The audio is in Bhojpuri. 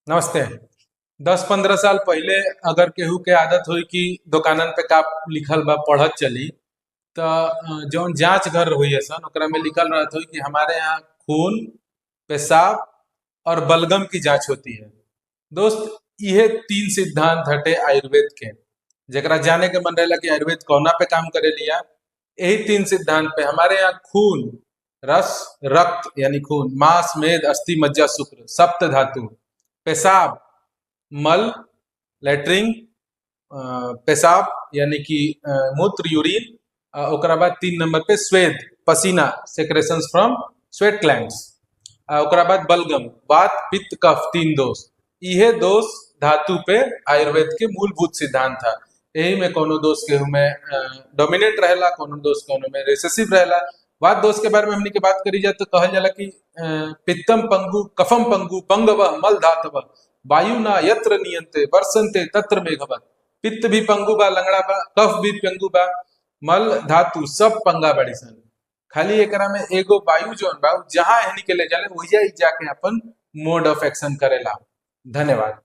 नमस्ते। 10-15 साल पहिले अगर केहू के आदत हुई कि दुकानन पे का लिखल बा पढ़त चली त जौन जांच घर हुई सन ओकरा में लिखल रहत हुई कि हमारे यहाँ खून, पेशाब और बलगम की जांच होती है। दोस्त, इहे 3 सिद्धांत हटे आयुर्वेद के। जरा जाने के मन रहेला कि आयुर्वेद कौना पे काम करे लिया, यही 3 सिद्धांत पे। हमारे यहाँ खून, रस, रक्त यानी खून, मांस, मेद, अस्थि, मज्जा, शुक्र, सप्त धातु। पेशाब, मल, लैट्रिन, पेशाब यानी कि मूत्र, यूरिन। ओकरा बाद 3 नंबर पे स्वेद, पसीना, सेक्रेशंस फ्रॉम स्वेट ग्लैंड्स। ओकरा बाद बलगम, वात, पित्त, कफ, 3 दोष। इहे दोष धातु पे आयुर्वेद के मूलभूत सिद्धांत था। यही में कोनो दोष केहू में डोमिनेंट रहेला, कोनो दोष कोनो में रिसेसिव रहेला। वात दोष के बारे में हमनी के बात करी जाए तो कहल जाला कि पित्तम पंगु, कफम पंगु, पंगव, मल धातव, वायु ना यत्र नियंते वर्षन्ते तत्र मेघवत। पित्त भी पंगु बा, लंगड़ा बा, कफ भी पंगु बा, मल धातु सब पंगा बड़ी सन। खाली एकरा में एगो वायु जौन बा जहां एहनी के ले जाले वही जाके अपन मोड ऑफ एक्शन करेला। धन्यवाद।